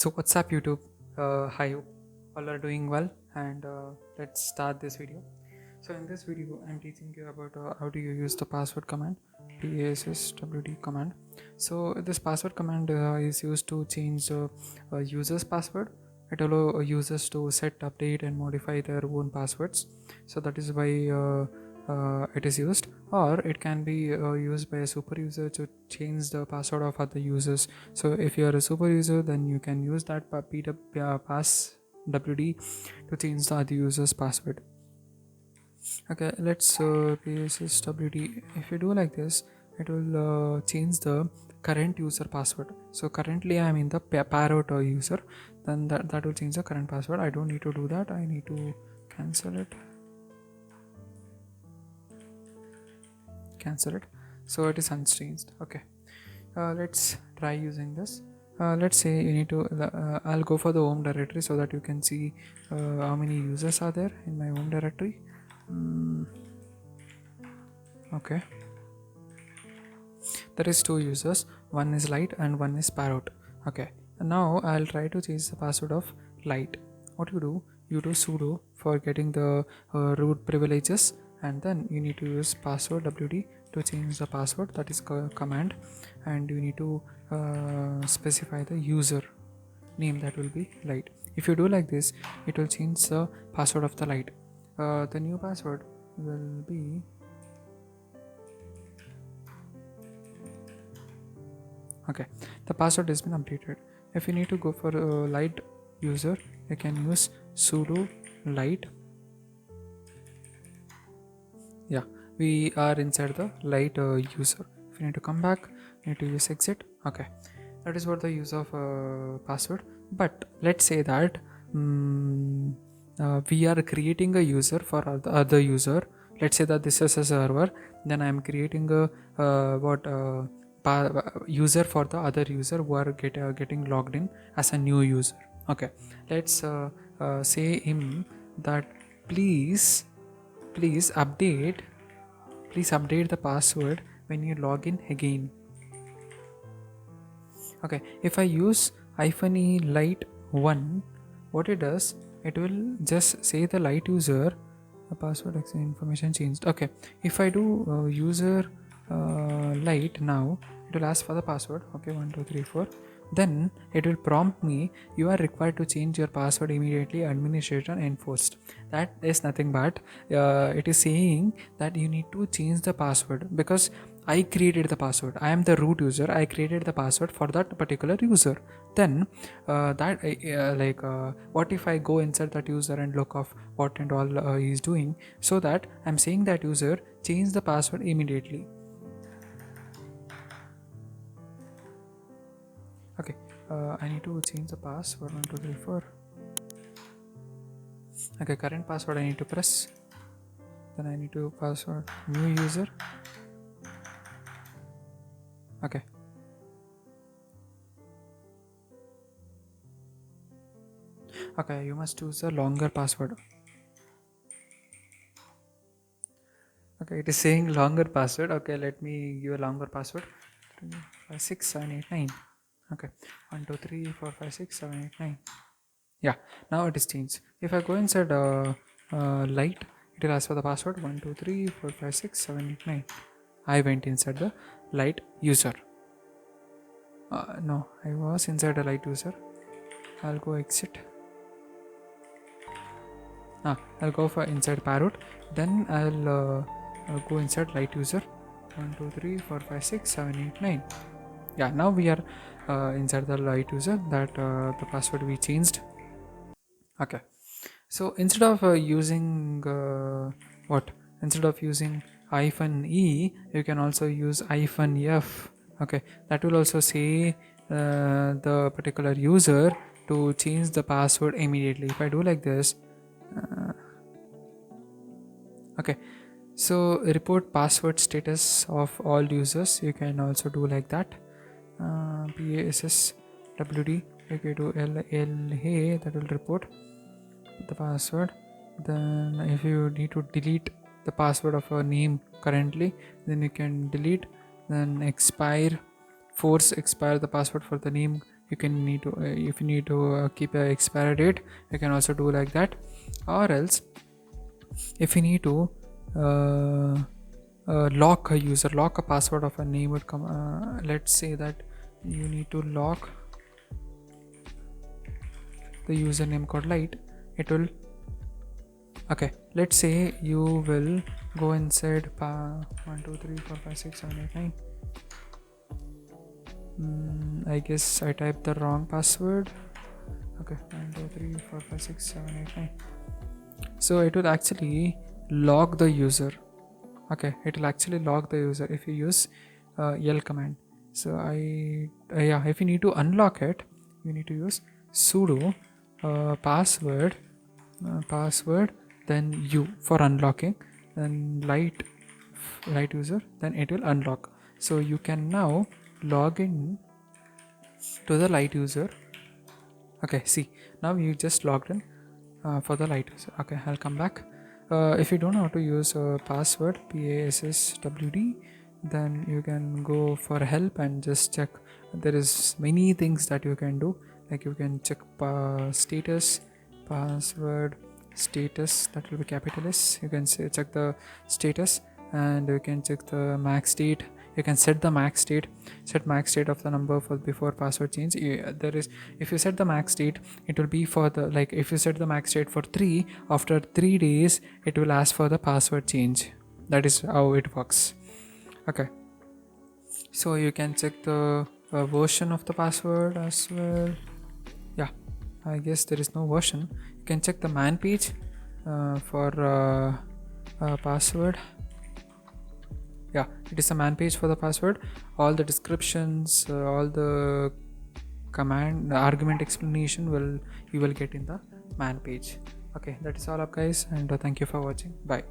So what's up YouTube? Hi, hope all are doing well, and let's start this video. So in this video I'm teaching you about how do you use the password command, passwd command. So this password command is used to change the user's password. It allows users to set, update and modify their own passwords. So that is why it is used, or it can be used by a super user to change the password of other users. So if you are a super user, then you can use that passwd to change the other user's password. Okay, let's passwd. If you do like this, it will change the current user password. So currently I'm in the parrot user, then that will change the current password. I don't need to do that. I need to cancel it. So it is unchanged. Okay, let's try using this. Let's say you need to I'll go for the home directory so that you can see how many users are there in my home directory. Okay, there is 2 users, one is light and one is parrot. Okay, and now I'll try to change the password of light. What you do sudo for getting the root privileges, and then you need to use password wd to change the password. That is command, and you need to specify the user name, that will be light. If you do like this, it will change the password of the light. The new password will be okay. The password has been updated. If you need to go for a light user, you can use sudo light. Yeah, we are inside the light user. If you need to come back, you need to use exit. Okay, that is what the use of password. But let's say that we are creating a user for the other user. Let's say that this is a server, then I am creating a user for the other user who are getting logged in as a new user. Okay, let's say him that please update the password when you log in again. Okay, if I use -e light 1, what it does, it will just say the light user password information changed. Okay, if I do user light, now it will ask for the password. Okay, 1 2 3 4, then it will prompt me, you are required to change your password immediately, administration enforced. That is nothing but it is saying that you need to change the password because I created the password. I am the root user. I created the password for that particular user. Then what if I go inside that user and look of what and all he is doing, so that I'm saying that user change the password immediately. Okay, I need to change the password 1 2 3 4. Okay, current password I need to press, then I need to password new user. Okay, you must choose a longer password. Okay, it is saying longer password. Okay, let me give a longer password. 5 6 7 8 9. Okay, 1 2 3 4 5 6 7 8 9. Yeah, now it is changed. If I go inside light, it will ask for the password 1 2 3 4 5 6 7 8 9. I went inside the light user. No, I was inside the light user. I'll go exit. I'll go for inside parrot, then I'll go inside light user. 1 2 3 4 5 6 7 8 9. Yeah, now we are inside the light user, that the password we changed. Okay, so instead of using instead of using -e, you can also use -f. Okay, that will also say the particular user to change the password immediately. If I do like this, okay, so report password status of all users, you can also do like that. passwd, okay, to LLA, that will report the password. Then if you need to delete the password of a name currently, then you can delete. Then force expire the password for the name you can need to if you need to keep a expiry date, you can also do like that. Or else if you need to lock a user, lock a password of a name would come. Let's say that you need to lock the username called light. It will, okay, let's say you will go inside 1 2 3 4 5 6 7 8 9. I guess I typed the wrong password. Okay, 1 2 3 4 5 6 7 8 9. So it will actually log the user. Okay, it will actually log the user if you use L command. So yeah, if you need to unlock it, you need to use sudo password then u for unlocking, then light user, then it will unlock. So you can now log in to the light user. Okay, see, now you just logged in for the light user. Okay, I'll come back. If you don't know how to use password passwd, then you can go for help and just check. There is many things that you can do, like you can check status, password status, that will be capital S. You can check the status, and you can check the max date. You can set the max date, set max date of the number for before password change. There is, if you set the max date, it will be for the, like if you set the max date for 3, after 3 days it will ask for the password change. That is how it works. Okay, so you can check the version of the password as well. Yeah, I guess there is no version. You can check the man page for password. Yeah, it is a man page for the password. All the descriptions, all the command argument explanation you will get in the man page. Okay, that is all up guys, and thank you for watching. Bye.